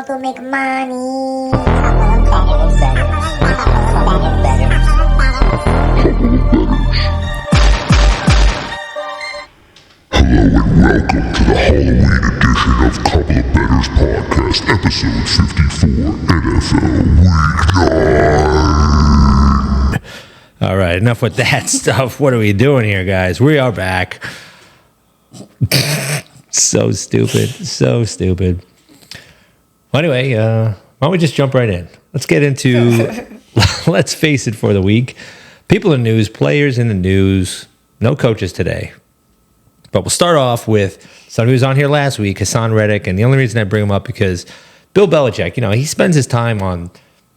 want to make money. Hello and welcome to the Halloween edition of Couple of Bettors Podcast, episode 54, NFL Week 9. All right, enough with that stuff. What are we doing here, guys? We are back. So stupid. So stupid. Well, anyway, why don't we just jump right in? Let's get into, let's face it for the week. People in the news, players in the news, no coaches today. But we'll start off with somebody who was on here last week, Hasson Reddick. And the only reason I bring him up because Bill Belichick, he spends his time on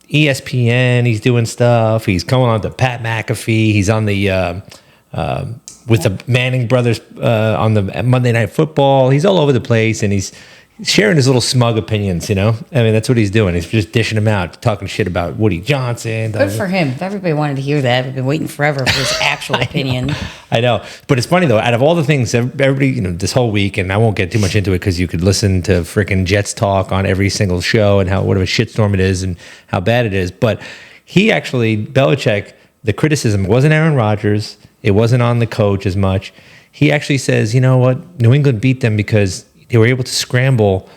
ESPN. He's doing stuff. He's going on to Pat McAfee. He's on the with the Manning brothers on the Monday Night Football. He's all over the place, and he's sharing his little smug opinions. I mean, that's what he's doing. He's just dishing them out, talking shit about Woody Johnson. Good for him. If everybody wanted to hear that, we've been waiting forever for his actual opinion. I know. But it's funny, though. Out of all the things, everybody, this whole week, and I won't get too much into it because you could listen to freaking Jets talk on every single show and what of a shitstorm it is and how bad it is. But he actually, Belichick, the criticism wasn't Aaron Rodgers. It wasn't on the coach as much. He actually says, you know what? New England beat them because they were able to scramble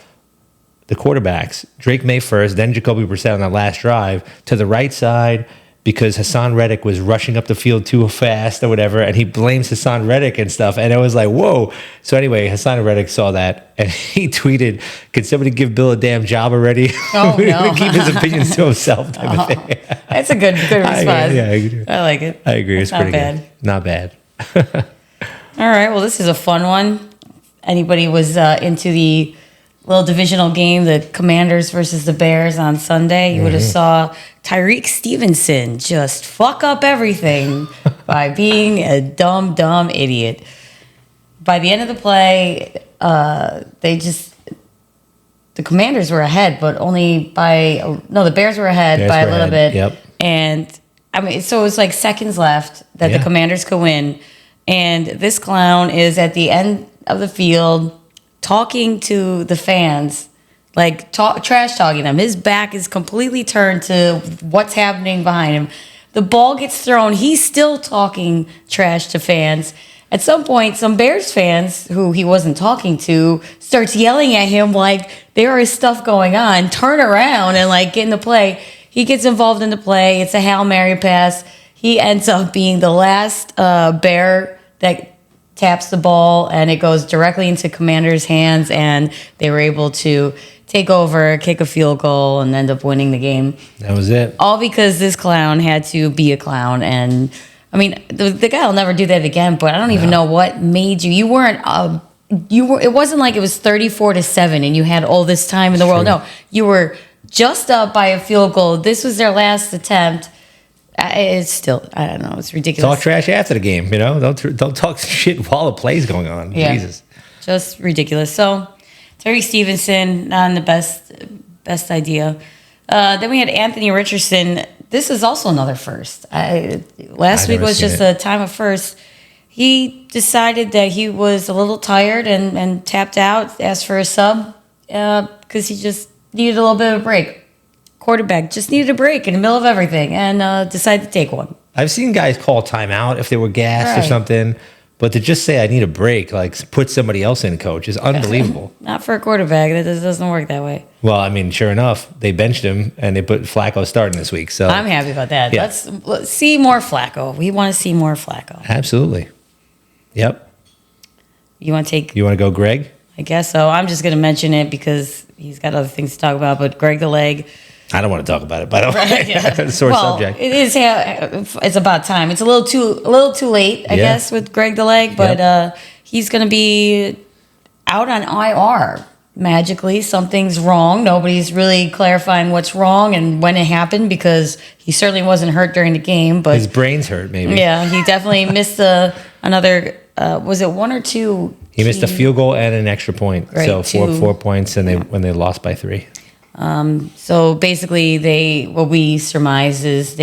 the quarterbacks, Drake May first, then Jacoby Brissett on that last drive, to the right side because Hasson Reddick was rushing up the field too fast or whatever, and he blames Hasson Reddick and stuff. And it was like, whoa. So anyway, Hasson Reddick saw that, and he tweeted, "Can somebody give Bill a damn job already?" Oh, no. Keep his opinions to himself type of thing. That's a good response. I like it. I agree. It's pretty bad. Good. Not bad. All right. Well, this is a fun one. Anybody was into the little divisional game, the Commanders versus the Bears on Sunday, you would have saw Tyrique Stevenson just fuck up everything by being a dumb idiot. By the end of the play, the Commanders were ahead, but only the Bears were ahead by a little bit. Yep. And I mean, so it was like seconds left that the Commanders could win. And this clown is at the end of the field talking to the fans, like trash talking them. His back is completely turned to what's happening behind him. The ball gets thrown. He's still talking trash to fans. At some point, some Bears fans who he wasn't talking to starts yelling at him like there is stuff going on. Turn around and get in the play. He gets involved in the play. It's a Hail Mary pass. He ends up being the last Bear that taps the ball, and it goes directly into Commanders' hands, and they were able to take over, kick a field goal, and end up winning the game. That was it. All because this clown had to be a clown. And, I mean, the guy will never do that again, but I don't even know what made you. You weren't... It wasn't like it was 34-7 and you had all this time in the world. No, you were just up by a field goal. This was their last attempt. It's still, I don't know, it's ridiculous. Talk trash after the game, Don't talk shit while the play's going on. Yeah, Jesus. Just ridiculous. So, Tyrique Stevenson, not in the best idea. Then we had Anthony Richardson. This is also another first. Last week was just a time of first. He decided that he was a little tired and tapped out, asked for a sub because he just needed a little bit of a break. Quarterback just needed a break in the middle of everything and decided to take one. I've seen guys call timeout if they were gassed or something, but to just say I need a break, put somebody else in, coach, is unbelievable. Not for a quarterback. That doesn't work that way. Well, I mean, sure enough, they benched him and they put Flacco starting this week. So I'm happy about that. Yeah. Let's see more Flacco. We want to see more Flacco. Absolutely. Yep. You want to go Greg? I guess so. I'm just going to mention it because he's got other things to talk about, but Greg the Leg. I don't want to talk about it, by the way. Right, yeah. Sore subject. It is. It's about time. It's a little too late, I guess, with Greg the Leg. But he's going to be out on IR magically. Something's wrong. Nobody's really clarifying what's wrong and when it happened because he certainly wasn't hurt during the game. But his brain's hurt, maybe. Yeah, he definitely missed another. Was it one or two? He missed a field goal and an extra point. Right, so 4 points, and when they lost by 3. So basically, what we surmise is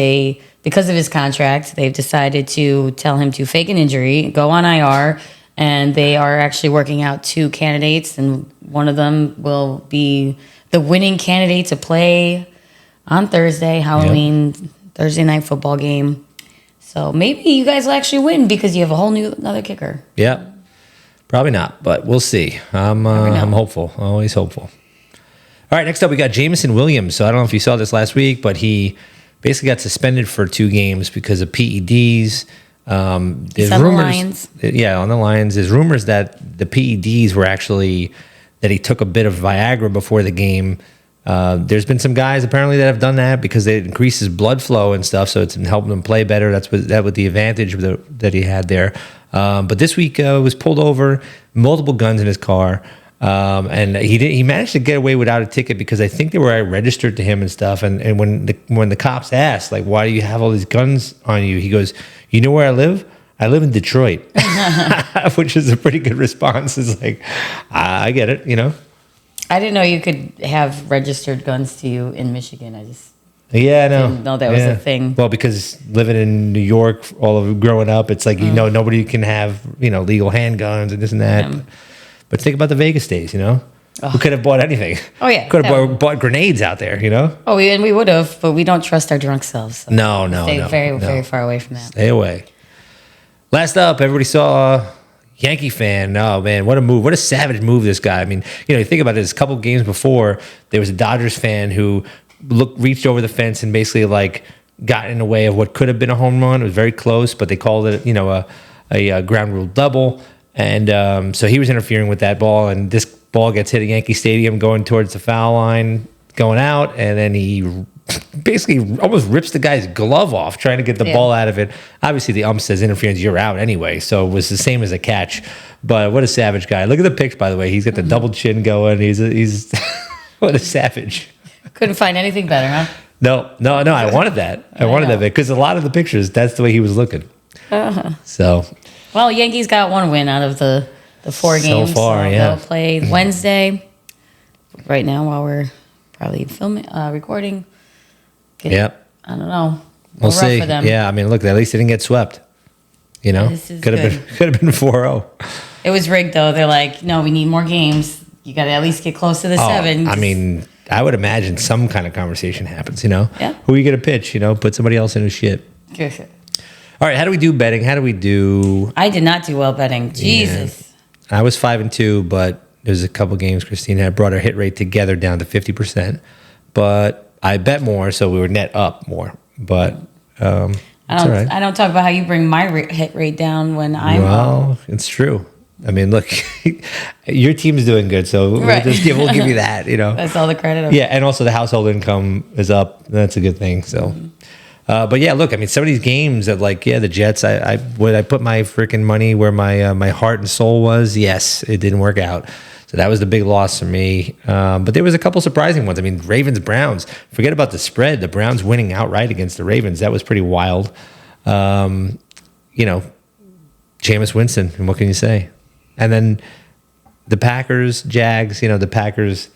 because of his contract, they've decided to tell him to fake an injury, go on IR, and they are actually working out 2 candidates, and one of them will be the winning candidate to play on Thursday, Halloween, Thursday night football game. So maybe you guys will actually win because you have a whole another kicker. Yeah. Probably not, but we'll see. I'm hopeful. Always hopeful. All right, next up we got Jameson Williams. So I don't know if you saw this last week, but he basically got suspended for 2 games because of PEDs. He's on the Lions. Yeah, on the Lions. There's rumors that the PEDs were actually that he took a bit of Viagra before the game. There's been some guys apparently that have done that because it increases blood flow and stuff, so it's helping them play better. That's what the advantage that he had there. But this week was pulled over, multiple guns in his car, and he managed to get away without a ticket because I think they were registered to him and stuff. And when the cops asked, like, why do you have all these guns on you? He goes, you know where I live? I live in Detroit, which is a pretty good response. It's like, I get it, you know. I didn't know you could have registered guns to you in Michigan. I just didn't know that was a thing. Well, because living in New York, growing up, it's like nobody can have legal handguns and this and that. Yeah. But think about the Vegas days, who could have bought anything? Oh yeah, could have bought grenades out there, Oh, we would have, but we don't trust our drunk selves. So no, stay very far away from that. Stay away. Last up, everybody saw Yankee fan. Oh man, what a move! What a savage move this guy. I mean, you think about it. A couple games before, there was a Dodgers fan who reached over the fence and basically got in the way of what could have been a home run. It was very close, but they called it a ground rule double, and so he was interfering with that ball, and this ball gets hit at Yankee Stadium going towards the foul line, going out, and then he basically almost rips the guy's glove off trying to get the ball out of it. Obviously, the ump says interference, you're out anyway, so it was the same as a catch. But what a savage guy. Look at the pics, by the way. He's got the double chin going. He's what a savage. Couldn't find anything better, huh? No. I wanted that. I wanted that because a lot of the pictures, that's the way he was looking. So, well, Yankees got 1 win out of the 4 games. So far, They'll play Wednesday. Right now, while we're probably recording. Yep. I don't know. We'll see. For them. Yeah, I mean, look, at least they didn't get swept. Could have been 4-0. It was rigged though. They're like, no, we need more games. You got to at least get close to the 7. I mean, I would imagine some kind of conversation happens. Yeah. Who are you gonna pitch? Put somebody else in his shit. Good. All right. How do we do betting? How do we do? I did not do well betting. Jesus. Yeah. I was 5-2, but there's a couple games Christine had brought our hit rate together down to 50%, but I bet more, so we were net up more. But I don't talk about how you bring my hit rate down when I'm well. It's true. I mean, look, your team's doing good, so we'll give you that. That's all the credit. Yeah, and also the household income is up. That's a good thing. So, but yeah, look, I mean, some of these games that the Jets. I put my freaking money where my heart and soul was. Yes, it didn't work out. So that was the big loss for me. But there was a couple surprising ones. I mean, Ravens, Browns. Forget about the spread. The Browns winning outright against the Ravens. That was pretty wild. Jameis Winston. And what can you say? And then the Packers, Jags. The Packers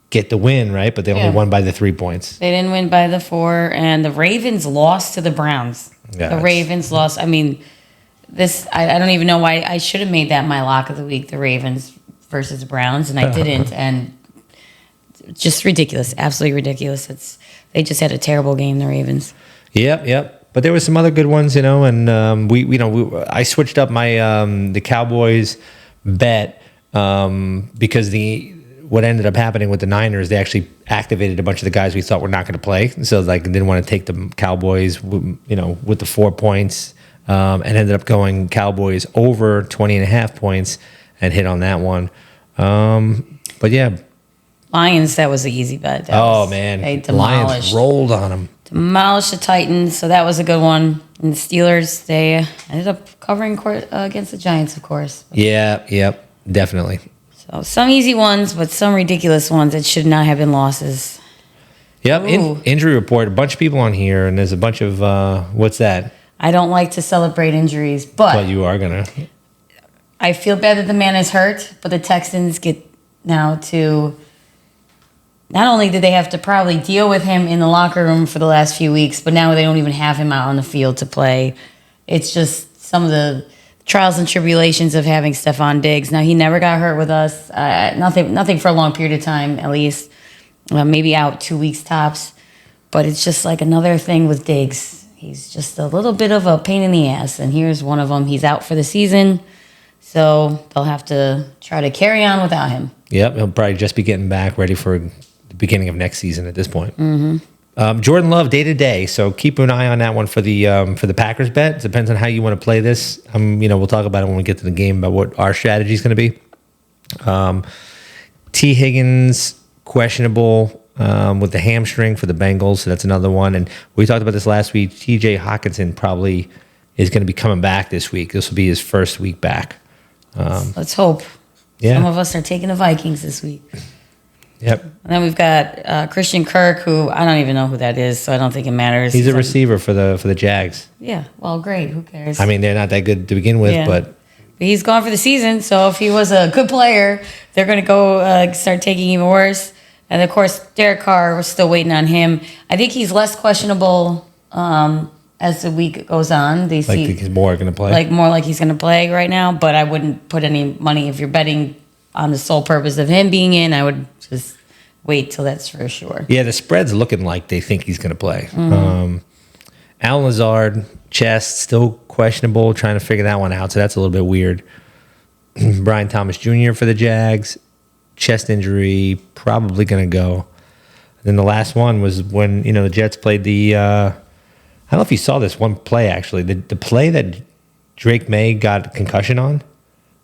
get the win, right? But they only won by the 3 points. They didn't win by the 4. And the Ravens lost to the Browns. Yeah, the Ravens lost. I mean, I don't even know why I should have made that my lock of the week. The Ravens versus the Browns, and I didn't, and just ridiculous, absolutely ridiculous. They just had a terrible game, the Ravens. Yep. But there was some other good ones, and I switched up my the Cowboys bet because what ended up happening with the Niners, they actually activated a bunch of the guys we thought were not going to play, so didn't want to take the Cowboys, with the 4 points, and ended up going Cowboys over 20.5 points. And hit on that one. But yeah. Lions, that was the easy bet. Man. They Lions rolled on them. Demolished the Titans, so that was a good one. And the Steelers, they ended up covering against the Giants, of course. Yep, definitely. So some easy ones, but some ridiculous ones that should not have been losses. Yep, injury report. A bunch of people on here, and there's a bunch of, what's that? I don't like to celebrate injuries, but you are going to. I feel bad that the man is hurt, but the Texans get now to... Not only did they have to probably deal with him in the locker room for the last few weeks, but now they don't even have him out on the field to play. It's just some of the trials and tribulations of having Stephon Diggs. Now, he never got hurt with us. Nothing for a long period of time, at least. Maybe out 2 weeks tops. But it's just like another thing with Diggs. He's just a little bit of a pain in the ass. And here's one of them. He's out for the season. So they'll have to try to carry on without him. Yep, he'll probably just be getting back ready for the beginning of next season at this point. Jordan Love day to day, so keep an eye on that one for the Packers bet. It depends on how you want to play this. We'll talk about it when we get to the game about what our strategy is going to be. T. Higgins questionable with the hamstring for the Bengals, so that's another one. And we talked about this last week. T.J. Hawkinson probably is going to be coming back this week. This will be his first week back. Let's hope. Yeah. Some of us are taking the Vikings this week. Yep. And then we've got Christian Kirk, who I don't even know who that is, so I don't think it matters. He's a receiver for the Jags. Yeah, well, great. Who cares? I mean, they're not that good to begin with, Yeah. but he's gone for the season, so if he was a good player, they're going to go start taking him worse. And, of course, Derek Carr, we're still waiting on him. I think he's less questionable as the week goes on. They see he's more going to play. more like he's going to play right now, but I wouldn't put any money if you're betting on the sole purpose of him being in. I would just wait till that's for sure. Yeah, the spread's looking like they think he's going to play. Alan Lazard, chest, still questionable, trying to figure that one out, so that's a little bit weird. Brian Thomas Jr. for the Jags, chest injury, probably going to go. And then the last one was when, the Jets played the, I don't know if you saw this one play, actually. The play that Drake May got concussion on,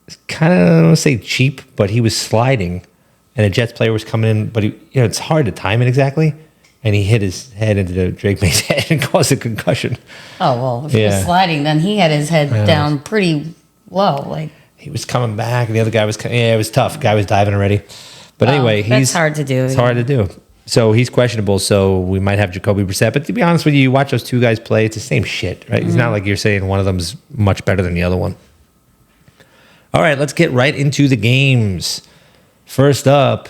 it's kind of, I don't want to say cheap, but he was sliding, and a Jets player was coming in, but it's hard to time it exactly, and he hit his head into the Drake May's head and caused a concussion. Oh, well, if he was sliding, then he had his head down pretty low. He was coming back, and the other guy was, it was tough. Guy was diving already. But anyway, that's hard to do. It's hard to do. So he's questionable, so we might have Jacoby Brissett. But to be honest with you, watch those two guys play, it's the same shit, right? It's not like you're saying one of them's much better than the other one. All right, let's get right into the games. First up,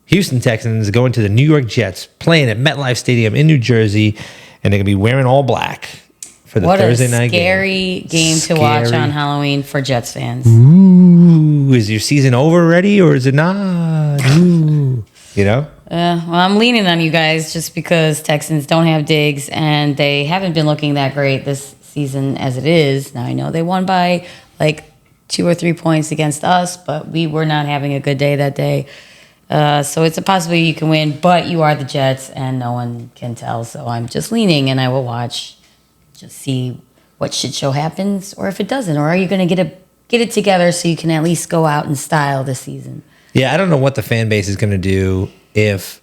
Houston Texans going to the New York Jets, playing at MetLife Stadium in New Jersey, and they're going to be wearing all black for the Thursday night game. What a scary game to watch on Halloween for Jets fans. Ooh, is your season over already, or is it not? Ooh, well, I'm leaning on you guys just because Texans don't have Diggs, and they haven't been looking that great this season as it is. Now, I know they won by 2 or 3 points against us, but we were not having a good day that day. So it's a possibility you can win, but you are the Jets, and no one can tell. So I'm just leaning, and I will watch, just see what shit show happens, or if it doesn't. Or are you going to get it together so you can at least go out in style this season? Yeah, I don't know what the fan base is going to do if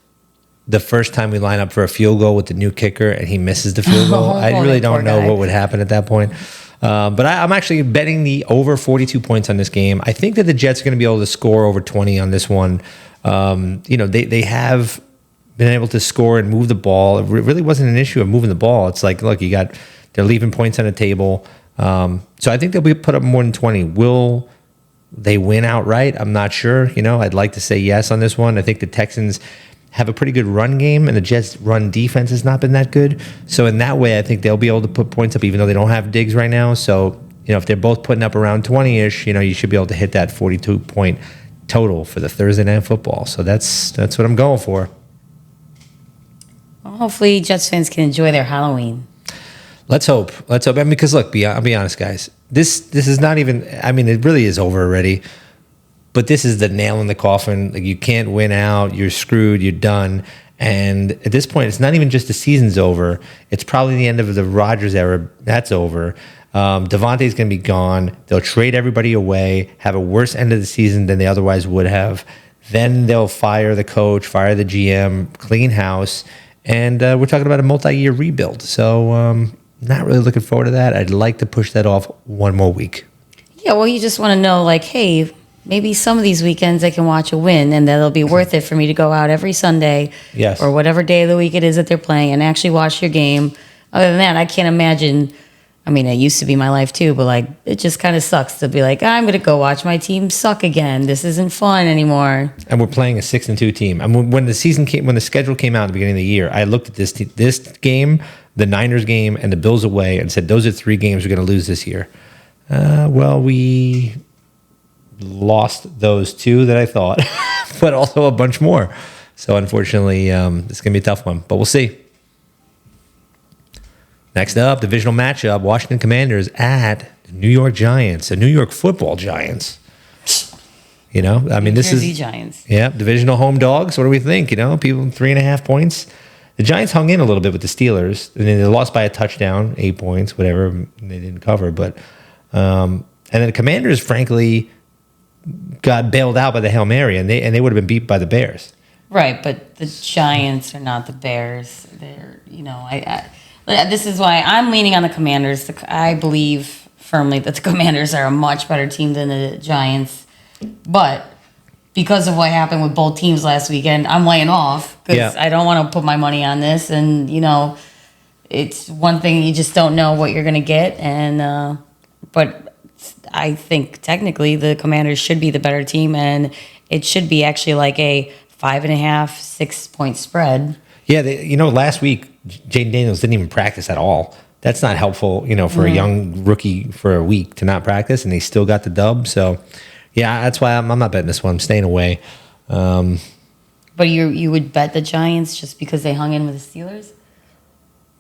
the first time we line up for a field goal with the new kicker and he misses the field goal. I really don't know what would happen at that point. But I'm actually betting the over 42 points on this game. I think that the Jets are going to be able to score over 20 on this one. They have been able to score and move the ball. It really wasn't an issue of moving the ball. It's like, look, they're leaving points on the table. So I think they'll be put up more than 20. Will they win outright? I'm not sure. I'd like to say yes on this one. I think the Texans have a pretty good run game, and the Jets' run defense has not been that good. So in that way, I think they'll be able to put points up, even though they don't have Diggs right now. So, if they're both putting up around 20-ish, you should be able to hit that 42-point total for the Thursday Night Football. So that's what I'm going for. Well, hopefully Jets fans can enjoy their Halloween. Let's hope. Because look, I'll be honest, guys. This is not even. It really is over already. But this is the nail in the coffin. You can't win out. You're screwed. You're done. And at this point, it's not even just the season's over. It's probably the end of the Rodgers era. That's over. Devontae's going to be gone. They'll trade everybody away, have a worse end of the season than they otherwise would have. Then they'll fire the coach, fire the GM, clean house. And we're talking about a multi-year rebuild. So not really looking forward to that. I'd like to push that off one more week. Yeah, well, you just want to know, hey, maybe some of these weekends I can watch a win, and that'll be worth it for me to go out every Sunday, yes, or whatever day of the week it is that they're playing, and actually watch your game. Other than that, I can't imagine. It used to be my life too, but it just kind of sucks to be I'm going to go watch my team suck again. This isn't fun anymore. And we're playing a 6-2 team. When the schedule came out at the beginning of the year, I looked at this game, the Niners game, and the Bills away, and said those are 3 games we're going to lose this year. Well, we lost those two that I thought, but also a bunch more. So unfortunately, it's going to be a tough one, but we'll see. Next up, divisional matchup, Washington Commanders at the New York Giants, the New York football Giants. You know, I mean, this Jersey is Giants. Yeah, divisional home dogs. What do we think? You know, people 3.5 points. The Giants hung in a little bit with the Steelers, and then they lost by a touchdown, 8 points, whatever. They didn't cover, but and then the Commanders, frankly, got bailed out by the Hail Mary, and they would have been beat by the Bears. Right, but the Giants are not the Bears. They're, this is why I'm leaning on the Commanders. I believe firmly that the Commanders are a much better team than the Giants. But because of what happened with both teams last weekend, I'm laying off because I don't want to put my money on this. And, it's one thing, you just don't know what you're going to get. And but I think technically the Commanders should be the better team, and it should be actually like a 5.5, 6 point spread. Yeah, last week, Jaden Daniels didn't even practice at all. That's not helpful, for a young rookie for a week to not practice, and they still got the dub. So, yeah, that's why I'm not betting this one. I'm staying away. But you would bet the Giants just because they hung in with the Steelers?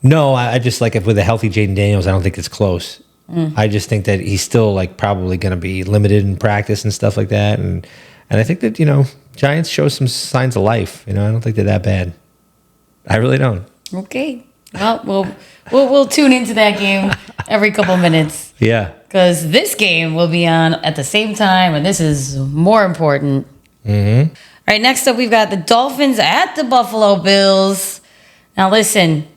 No, I just if with a healthy Jaden Daniels, I don't think it's close. I just think that he's still probably going to be limited in practice and stuff like that, and I think that Giants show some signs of life. I don't think they're that bad. I really don't. Okay. Well, we'll tune into that game every couple minutes. Yeah. Because this game will be on at the same time, and this is more important. Mm-hmm. All right, next up, we've got the Dolphins at the Buffalo Bills. Now, listen,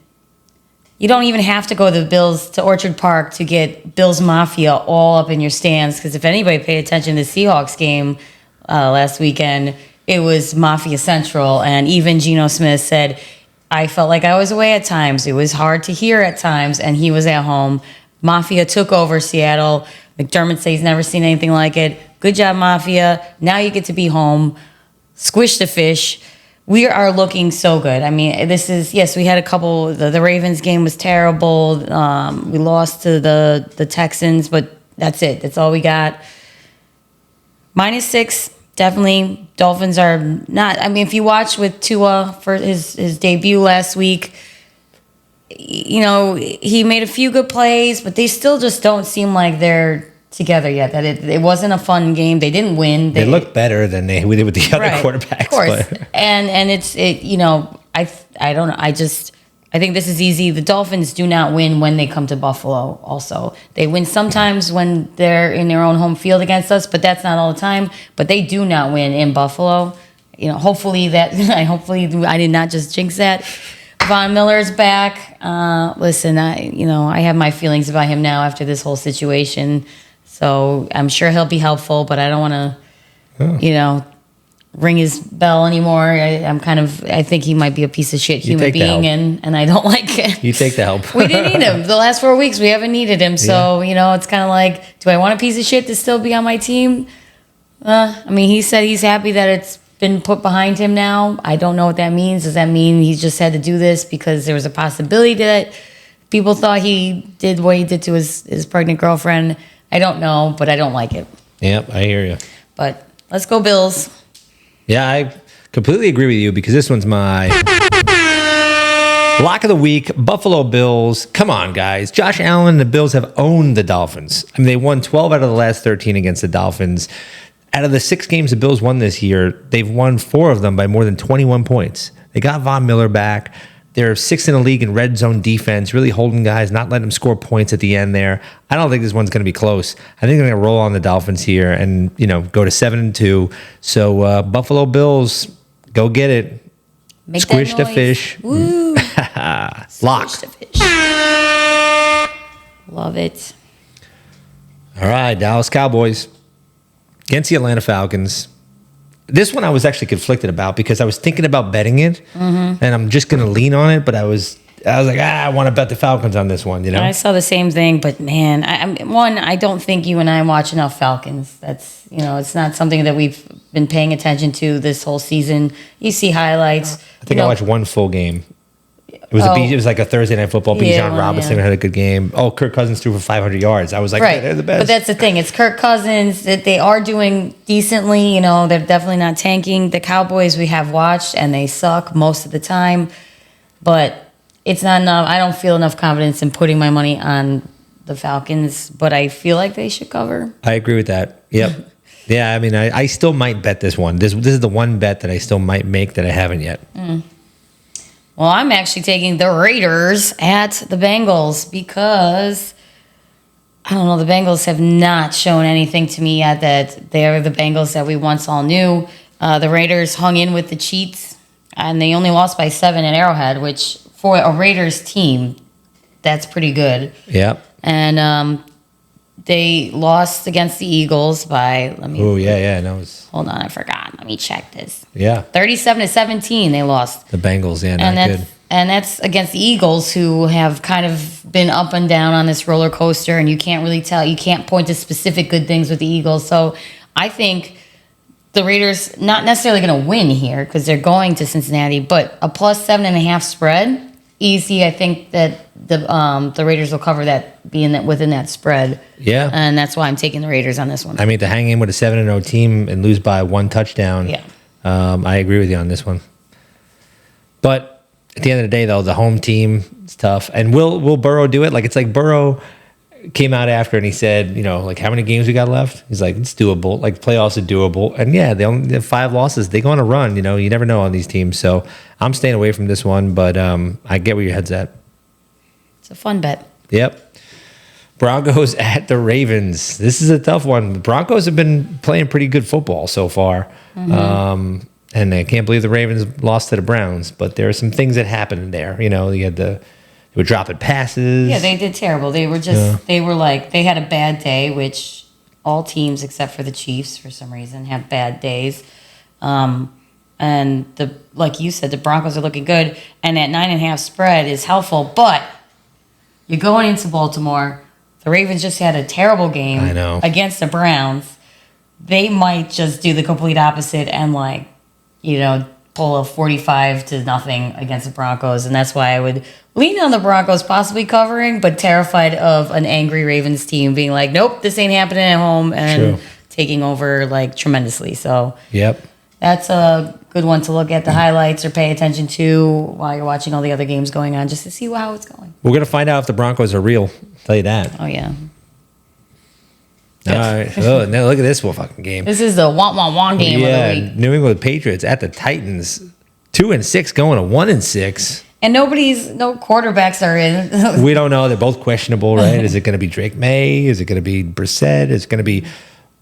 you don't even have to go to Orchard Park to get Bills Mafia all up in your stands, because if anybody paid attention to the Seahawks game last weekend, it was Mafia Central, and even Geno Smith said, I felt like I was away at times. It was hard to hear at times, and he was at home. Mafia took over Seattle. McDermott says he's never seen anything like it. Good job, Mafia. Now you get to be home. Squish the fish. We are looking so good. I mean, we had a couple. The Ravens game was terrible. We lost to the Texans, but that's it. That's all we got. -6, definitely. Dolphins are not. I mean, if you watch with Tua for his debut last week, he made a few good plays, but they still just don't seem like they're together yet. That it wasn't a fun game. They didn't win. They look better than we did with the other quarterbacks. Of course. But. And I don't know. I think this is easy. The Dolphins do not win when they come to Buffalo also. They win sometimes when they're in their own home field against us, but that's not all the time. But they do not win in Buffalo. Hopefully I did not just jinx that. Von Miller's back. Listen, I have my feelings about him now after this whole situation. So I'm sure he'll be helpful, but I don't want to, ring his bell anymore. I think he might be a piece of shit human being, and I don't like it. You take the help. We didn't need him. The last 4 weeks, we haven't needed him. So, it's kind of like, do I want a piece of shit to still be on my team? He said he's happy that it's been put behind him now. I don't know what that means. Does that mean he just had to do this because there was a possibility that people thought he did what he did to his pregnant girlfriend? I don't know, but I don't like it. Yep, I hear you. But let's go Bills. Yeah, I completely agree with you because this one's my lock of the week. Buffalo Bills. Come on, guys. Josh Allen and the Bills have owned the Dolphins. I mean, they won 12 out of the last 13 against the Dolphins. Out of the 6 games the Bills won this year, they've won 4 of them by more than 21 points. They got Von Miller back. They're 6th in the league in red zone defense, really holding guys, not letting them score points at the end there. I don't think this one's going to be close. I think they're going to roll on the Dolphins here and, go to 7-2. So Buffalo Bills, go get it. Make Squish that the noise. fish. Woo. Lock. Squish the fish. Love it. All right, Dallas Cowboys against the Atlanta Falcons. This one I was actually conflicted about because I was thinking about betting it, and I'm just going to lean on it. But I was like, I want to bet the Falcons on this one. I saw the same thing, but man, I don't think you and I watch enough Falcons. That's it's not something that we've been paying attention to this whole season. You see highlights. I think I watched one full game. It was like a Thursday night football. Bijan Robinson had a good game. Oh, Kirk Cousins threw for 500 yards. I was like, right. They're the best. But that's the thing. It's Kirk Cousins. That they are doing decently. You know, they're definitely not tanking. The Cowboys we have watched, and they suck most of the time. But it's not enough. I don't feel enough confidence in putting my money on the Falcons. But I feel like they should cover. I agree with that. Yep. Yeah, I mean, I still might bet this one. This is the one bet that I still might make that I haven't yet. Well, I'm actually taking the Raiders at the Bengals because, I don't know, the Bengals have not shown anything to me yet that they are the Bengals that we once all knew. The Raiders hung in with the Chiefs, and they only lost by 7 at Arrowhead, which for a Raiders team, that's pretty good. Yep. And they lost against the Eagles by, Hold on, I forgot. Let me check this. Yeah. 37-17 they lost. The Bengals, not good. And that's against the Eagles, who have kind of been up and down on this roller coaster, and you can't really tell. You can't point to specific good things with the Eagles. So I think the Raiders not necessarily going to win here because they're going to Cincinnati, but a plus 7.5 spread, easy. I think that the Raiders will cover that, being within that spread. Yeah. And that's why I'm taking the Raiders on this one. I mean, to hang in with a 7-0 team and lose by 1 touchdown. Yeah. I agree with you on this one. But at the end of the day, though, the home team is tough. And will Burrow do it? Like, it's like Burrow came out after and he said, like, how many games we got left? He's like, it's doable. Like, playoffs are doable. And yeah, they only have 5 losses. They go on a run. You never know on these teams. So I'm staying away from this one, but I get where your head's at. It's a fun bet. Yep. Broncos at the Ravens. This is a tough one. The Broncos have been playing pretty good football so far. And I can't believe the Ravens lost to the Browns, but there are some things that happened there. They were dropping passes. Yeah, they did terrible. They were they had a bad day, which all teams except for the Chiefs for some reason have bad days. And like you said, the Broncos are looking good, and that 9.5 spread is helpful, but you're going into Baltimore. The Ravens just had a terrible game against the Browns. They might just do the complete opposite and pull a 45-0 against the Broncos. And that's why I would lean on the Broncos possibly covering, but terrified of an angry Ravens team being like, nope, this ain't happening at home, and taking over tremendously. So yep. That's a good one to look at the highlights or pay attention to while you're watching all the other games going on, just to see how it's going. We're going to find out if the Broncos are real. I'll tell you that. Oh, yeah. All right. Oh, now look at this fucking game. This is the want game of the week. New England Patriots at the Titans. 2-6 going to 1-6. And no quarterbacks are in. We don't know. They're both questionable, right? Is it going to be Drake May? Is it going to be Brissett? Is it going to be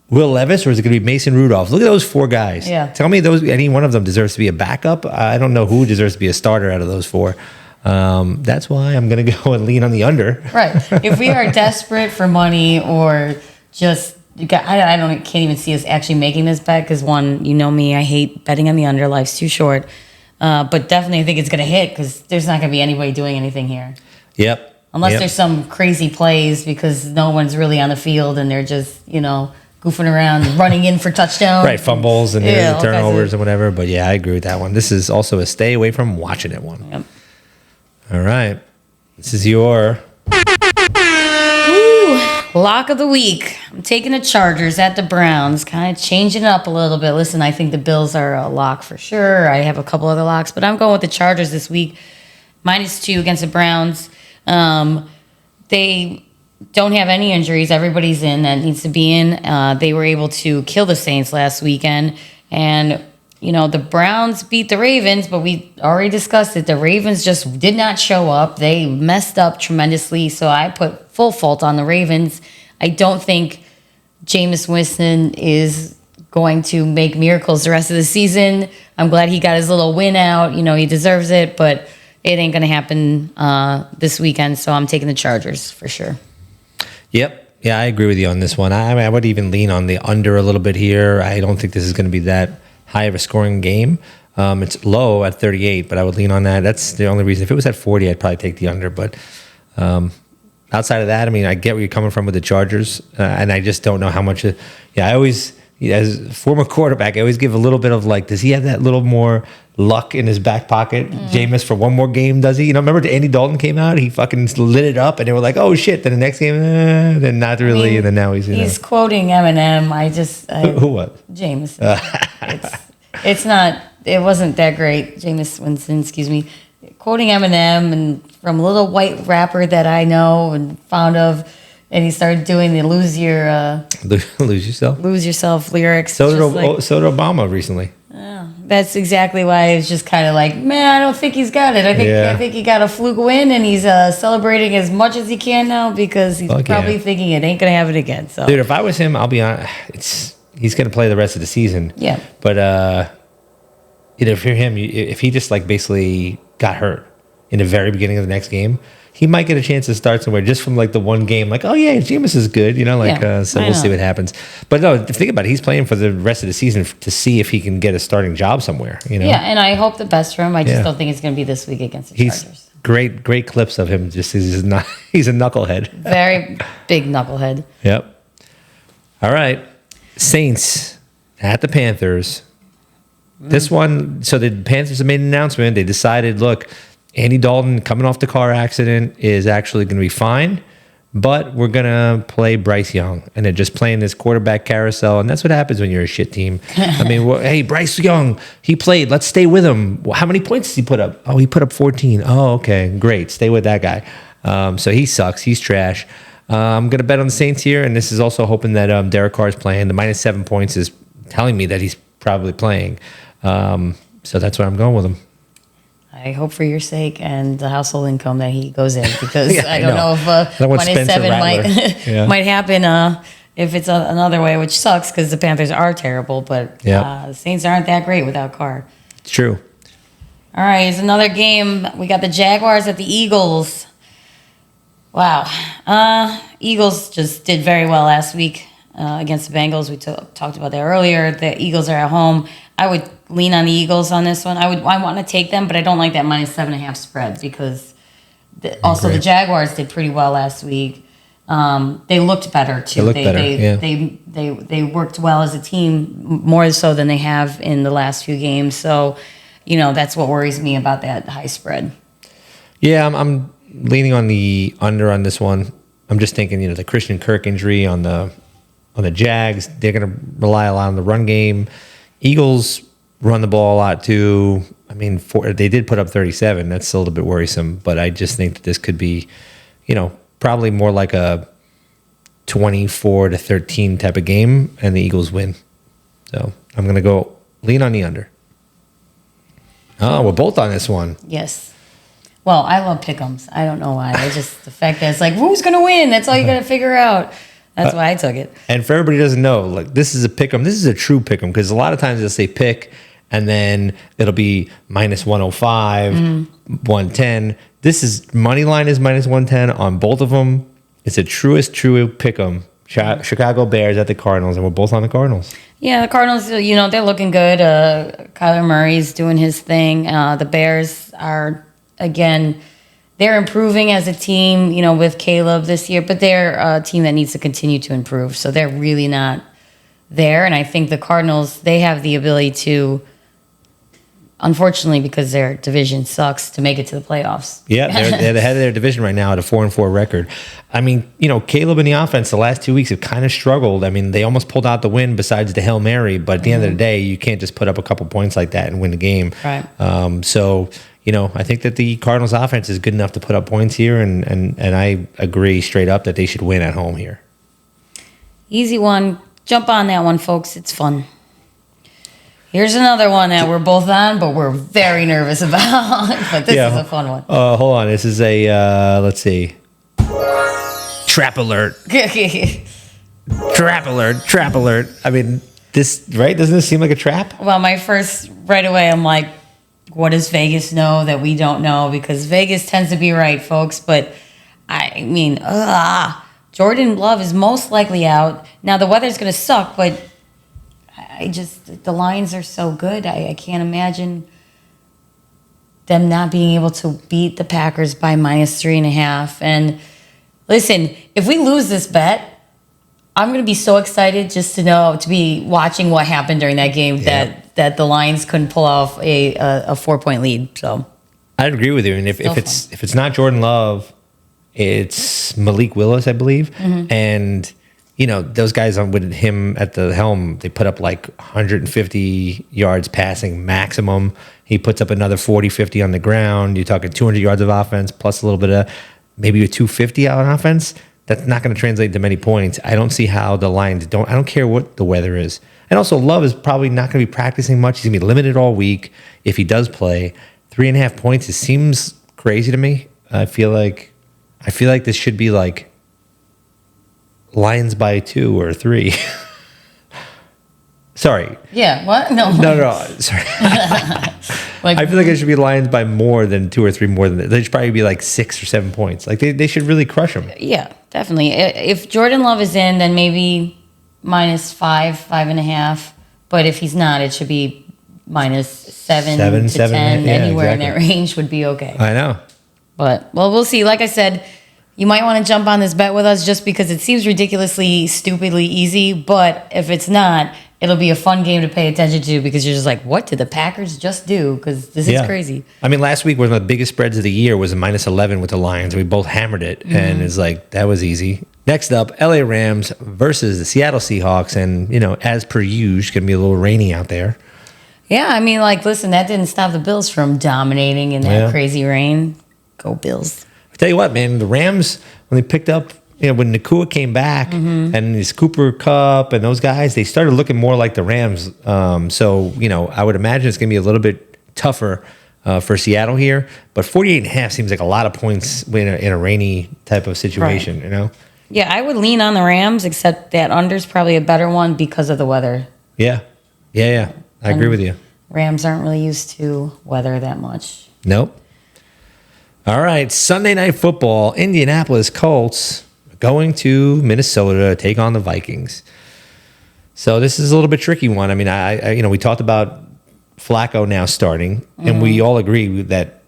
Will Levis, or is it going to be Mason Rudolph? Look at those 4 guys. Yeah. Tell me any one of them deserves to be a backup. I don't know who deserves to be a starter out of those 4. That's why I'm going to go and lean on the under. Right. If we are desperate for money or just, can't even see us actually making this bet because me, I hate betting on the under. Life's too short. But definitely I think it's going to hit because there's not going to be anybody doing anything here. Yep. Unless there's some crazy plays because no one's really on the field and they're just, goofing around, running in for touchdown. Right, fumbles and turnovers and whatever. But yeah, I agree with that one. This is also a stay away from watching it one. Yep. All right. This is your lock of the week. I'm taking the Chargers at the Browns, kind of changing it up a little bit. Listen, I think the Bills are a lock for sure. I have a couple other locks, but I'm going with the Chargers this week. -2 against the Browns. They don't have any injuries. Everybody's in that needs to be in. They were able to kill the Saints last weekend. And, the Browns beat the Ravens, but we already discussed it. The Ravens just did not show up. They messed up tremendously. So I put full fault on the Ravens. I don't think Jameson Williams is going to make miracles the rest of the season. I'm glad he got his little win out. He deserves it, but it ain't going to happen this weekend. So I'm taking the Chargers for sure. Yep. Yeah, I agree with you on this one. I would even lean on the under a little bit here. I don't think this is going to be that high of a scoring game. It's low at 38, but I would lean on that. That's the only reason. If it was at 40, I'd probably take the under. But outside of that, I get where you're coming from with the Chargers, and I just don't know how much. I always as a former quarterback, I always give a little bit of like, does he have that little more luck in his back pocket? Jameis for one more game, does he? Remember Andy Dalton came out, he fucking lit it up, and they were like, oh shit. Then the next game, then not really, and then now he's quoting Eminem. Who what? Jameson. It wasn't that great. Jameis Winston, excuse me. Quoting Eminem and from a little white rapper that I know and fond of. And he started doing the lose yourself lyrics. So did Obama recently. That's exactly why I was just kind of like, man, I don't think he's got it. I think he got a fluke win, and he's celebrating as much as he can now because he's probably thinking it ain't gonna have it again. So, dude, if I was him, I'll be honest. He's gonna play the rest of the season. Yeah. But if you're him, if he just like basically got hurt in the very beginning of the next game, he might get a chance to start somewhere just from like the one game. Like, oh yeah, Jameis is good, so we'll see what happens. But no, think about it. He's playing for the rest of the season to see if he can get a starting job somewhere. Yeah, and I hope the best for him. I just don't think it's going to be this week against the Chargers. Great clips of him. Just he's a knucklehead. Very big knucklehead. Yep. All right, Saints at the Panthers. This one, so the Panthers have made an announcement. They decided, look, Andy Dalton coming off the car accident is actually going to be fine, but we're going to play Bryce Young. And they're just playing this quarterback carousel, and that's what happens when you're a shit team. I mean, hey, Bryce Young, he played. Let's stay with him. How many points did he put up? Oh, he put up 14. Oh, okay, great. Stay with that guy. So he sucks. He's trash. I'm going to bet on the Saints here, and this is also hoping that Derek Carr is playing. The -7 points is telling me that he's probably playing. So that's where I'm going with him. I hope for your sake and the household income that he goes in, because I don't know if -7 might happen if it's another way, which sucks because the Panthers are terrible, but the Saints aren't that great without Carr. It's true. All right, here's another game. We got the Jaguars at the Eagles. Wow. Eagles just did very well last week against the Bengals. We talked about that earlier. The Eagles are at home. I would lean on the Eagles on this one. I want to take them, but I don't like that -7.5 spread because the Jaguars did pretty well last week. They looked better too. They worked well as a team, more so than they have in the last few games. So, that's what worries me about that high spread. Yeah, I'm leaning on the under on this one. I'm just thinking, the Christian Kirk injury on the Jags. They're going to rely a lot on the run game. Eagles run the ball a lot too. I mean, they did put up 37. That's still a little bit worrisome, but I just think that this could be, probably more like a 24-13 type of game, and the Eagles win. So I'm going to go lean on the under. Oh, we're both on this one. Yes. Well, I love pick'ems. I don't know why. The fact that it's like, who's going to win? That's all you got to figure out. That's why I took it. And for everybody who doesn't know, like, this is a pick 'em. This is a true pick 'em, because a lot of times they'll say pick, and then it'll be -105, 110. This is money line is -110 on both of them. It's a true pick 'em. Chicago Bears at the Cardinals, and we're both on the Cardinals. Yeah, the Cardinals, they're looking good. Kyler Murray's doing his thing. The Bears are, again, they're improving as a team, with Caleb this year, but they're a team that needs to continue to improve. So they're really not there. And I think the Cardinals, they have the ability to, unfortunately, because their division sucks, to make it to the playoffs. Yeah, they're the head of their division right now at a 4-4 record. I mean, Caleb in the offense the last 2 weeks have kind of struggled. I mean, they almost pulled out the win besides the Hail Mary, but at the end of the day, you can't just put up a couple points like that and win the game. Right. I think that the Cardinals offense is good enough to put up points here, and I agree straight up that they should win at home here. Easy one. Jump on that one, folks. It's fun. Here's another one that we're both on, but we're very nervous about. But this is a fun one. Hold on. This is a, let's see. Trap alert. Trap alert. I mean, this, right? Doesn't this seem like a trap? Well, right away, I'm like, what does Vegas know that we don't know? Because Vegas tends to be right, folks. But, I mean, Jordan Love is most likely out. Now, the weather's going to suck, but the lines are so good. I can't imagine them not being able to beat the Packers by -3.5. And listen, if we lose this bet, I'm going to be so excited just to be watching what happened during that game that the Lions couldn't pull off a 4-point lead. So I'd agree with you. And if it's not Jordan Love, it's Malik Willis, I believe. Mm-hmm. And, those guys with him at the helm, they put up like 150 yards passing maximum. He puts up another 40, 50 on the ground. You're talking 200 yards of offense plus a little bit of maybe a 250 out on offense. That's not going to translate to many points. I don't see how the Lions I don't care what the weather is. And also, Love is probably not going to be practicing much. He's going to be limited all week if he does play. 3.5 points, it seems crazy to me. I feel like this should be like Lions by 2 or 3. Sorry. Yeah, what? No. No, sorry. I feel like it should be Lions by more than 2 or 3 more than that. They should probably be like 6 or 7 points. Like they should really crush them. Yeah, definitely. If Jordan Love is in, then maybe -5, 5.5. But if he's not, it should be -7 to 10. Anywhere in that range would be okay. I know. But, we'll see. Like I said, you might want to jump on this bet with us just because it seems ridiculously, stupidly easy. But if it's not, it'll be a fun game to pay attention to because you're just like, what did the Packers just do? Because this is crazy. I mean, last week one of the biggest spreads of the year was a -11 with the Lions. We both hammered it, and it's like, that was easy. Next up, LA Rams versus the Seattle Seahawks. And, as per usual, it's going to be a little rainy out there. Yeah, I mean, listen, that didn't stop the Bills from dominating in that crazy rain. Go Bills. I tell you what, man, the Rams, when they picked up, when Nakua came back and this Cooper Kupp and those guys, they started looking more like the Rams. So, I would imagine it's going to be a little bit tougher for Seattle here. But 48.5 seems like a lot of points in a rainy type of situation, right. Yeah, I would lean on the Rams, except that under's probably a better one because of the weather. Yeah. I agree with you. Rams aren't really used to weather that much. Nope. All right, Sunday Night Football, Indianapolis Colts going to Minnesota to take on the Vikings. So this is a little bit tricky one. I mean, we talked about Flacco now starting, and we all agree that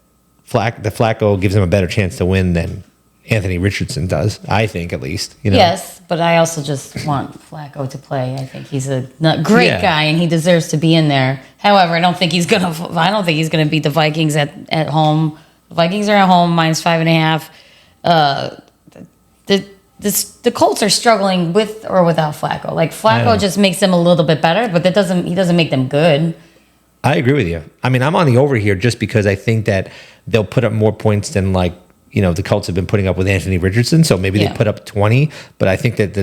Flacco gives him a better chance to win than Anthony Richardson does, I think, at least. Yes, but I also just want Flacco to play. I think he's a great guy, and he deserves to be in there. However, I don't think he's gonna beat the Vikings at home. The Vikings are at home, -5.5. The Colts are struggling with or without Flacco. Like Flacco just makes them a little bit better, but he doesn't make them good. I agree with you. I mean, I'm on the over here just because I think that they'll put up more points than the Colts have been putting up with Anthony Richardson. So maybe they put up 20, but I think that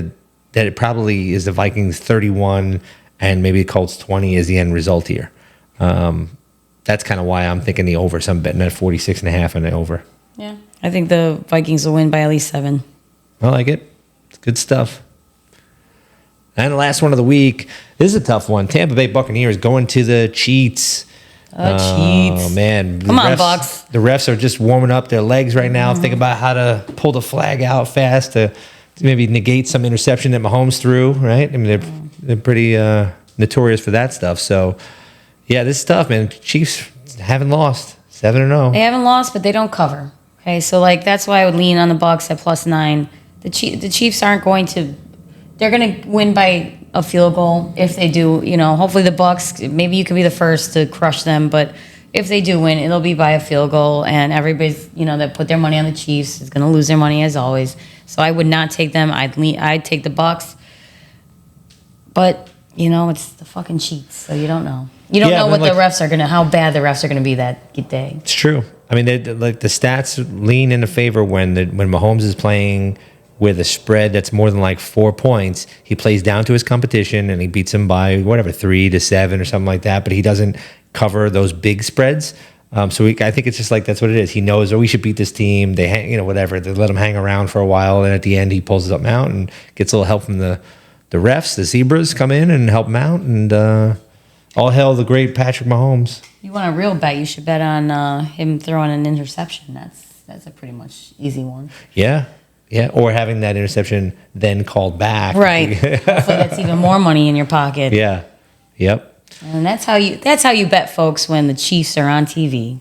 it probably is the Vikings 31 and maybe the Colts 20 is the end result here. That's kind of why I'm thinking the over. So I'm betting at 46.5 and the over. Yeah, I think the Vikings will win by at least 7. I like it. It's good stuff. And the last one of the week. This is a tough one. Tampa Bay Buccaneers going to the Cheats. Cheats. Oh, man. Come on, Bucks. The refs are just warming up their legs right now, thinking about how to pull the flag out fast to maybe negate some interception that Mahomes threw, right? I mean, they're pretty notorious for that stuff. So, yeah, this is tough, man. Chiefs haven't lost. 7-0. They haven't lost, but they don't cover. Okay, so that's why I would lean on the Bucks at +9. The Chiefs aren't going to. They're going to win by a field goal if they do. Hopefully the Bucks. Maybe you can be the first to crush them, but if they do win, it'll be by a field goal, and everybody's that put their money on the Chiefs is going to lose their money as always. So I would not take them. I'd take the Bucks, but it's the fucking Chiefs, so you don't know. You don't know how bad the refs are gonna be that day. It's true. I mean, the stats lean into favor when Mahomes is playing with a spread that's more than 4 points. He plays down to his competition and he beats him by 3 to 7 or something like that. But he doesn't cover those big spreads. I think it's just that's what it is. He knows, we should beat this team. They hang, whatever. They let him hang around for a while, and at the end he pulls it up out and gets a little help from the refs. The Zebras come in and help him out, and all hail the great Patrick Mahomes. You want a real bet? You should bet on him throwing an interception. That's a pretty much easy one. Yeah, or having that interception then called back. Right. Hopefully that's even more money in your pocket. Yeah. Yep. And that's how you bet, folks, when the Chiefs are on TV.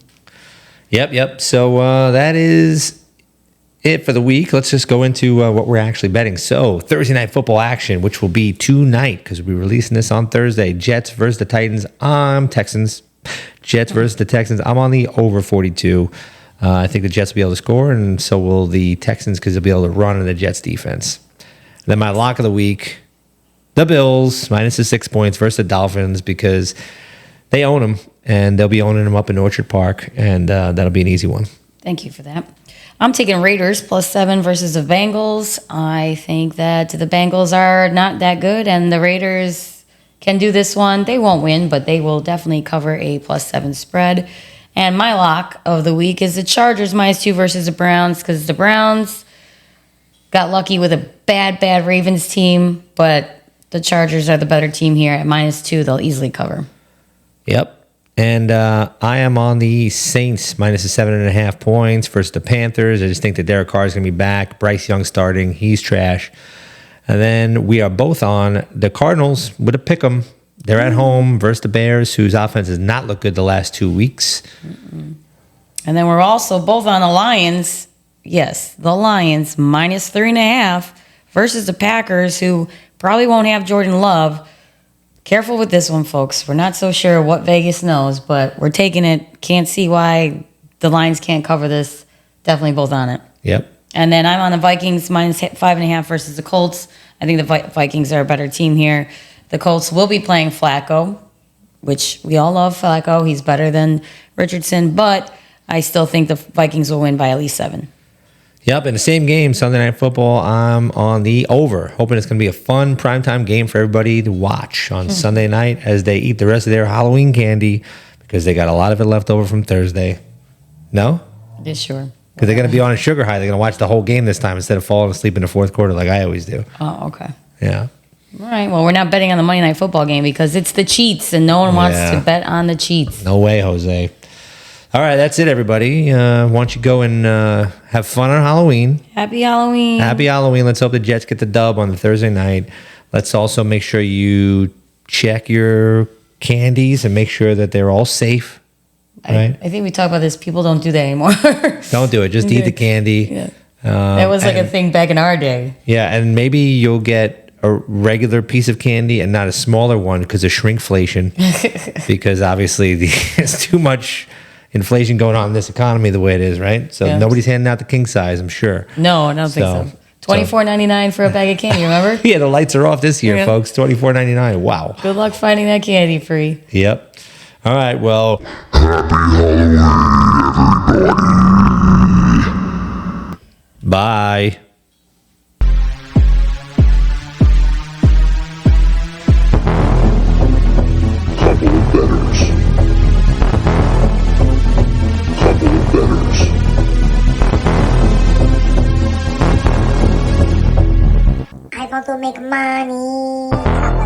Yep. So that is it for the week. Let's just go into what we're actually betting. So Thursday night football action, which will be tonight because we're releasing this on Thursday. Jets versus the Titans. I'm Texans. Jets versus the Texans. I'm on the over 42. I think the Jets will be able to score, and so will the Texans because they'll be able to run on the Jets defense. And then my lock of the week, the Bills, minus the 6 points versus the Dolphins because they own them, and they'll be owning them up in Orchard Park, and that'll be an easy one. Thank you for that. I'm taking Raiders +7 versus the Bengals. I think that the Bengals are not that good, and the Raiders can do this one. They won't win, but they will definitely cover a +7 spread. And my lock of the week is the Chargers -2 versus the Browns because the Browns got lucky with a bad Ravens team, but the Chargers are the better team here at -2. They'll easily cover. Yep. And I am on the Saints minus the 7.5 points versus the Panthers. I just think that Derek Carr is going to be back. Bryce Young starting. He's trash. And then we are both on the Cardinals with a pick 'em. They're at home versus the Bears, whose offense has not looked good the last 2 weeks. And then we're also both on the Lions. Yes, the Lions -3.5 versus the Packers, who probably won't have Jordan Love. Careful with this one, folks. We're not so sure what Vegas knows, but we're taking it. Can't see why the Lions can't cover this. Definitely both on it. Yep. And then I'm on the Vikings -5.5 versus the Colts. I think the Vikings are a better team here. The Colts will be playing Flacco, which we all love Flacco. He's better than Richardson, but I still think the Vikings will win by at least 7. Yep, in the same game, Sunday Night Football, I'm on the over, hoping it's going to be a fun primetime game for everybody to watch on Sunday night as they eat the rest of their Halloween candy because they got a lot of it left over from Thursday. No? Yeah, sure. Because they're going to be on a sugar high. They're going to watch the whole game this time instead of falling asleep in the fourth quarter like I always do. Oh, okay. Yeah. All right. Well, we're not betting on the Monday Night Football game because it's the cheats, and no one wants to bet on the cheats. No way, Jose. All right, that's it, everybody. Why don't you go and have fun on Halloween? Happy Halloween. Happy Halloween. Let's hope the Jets get the dub on the Thursday night. Let's also make sure you check your candies and make sure that they're all safe. Right? I think we talked about this. People don't do that anymore. Don't do it. Just eat the candy. Yeah. That was like a thing back in our day. Yeah, and maybe you'll get a regular piece of candy and not a smaller one because of shrinkflation. Because obviously there's too much inflation going on in this economy the way it is, right? So nobody's handing out the king size, I'm sure. No, I don't think so. $24.99 for a bag of candy, remember? Yeah, the lights are off this year, folks. $24.99. Wow. Good luck finding that candy free. Yep. All right, well. Happy Halloween, everybody. Bye. Couple of bettors. I want to make money.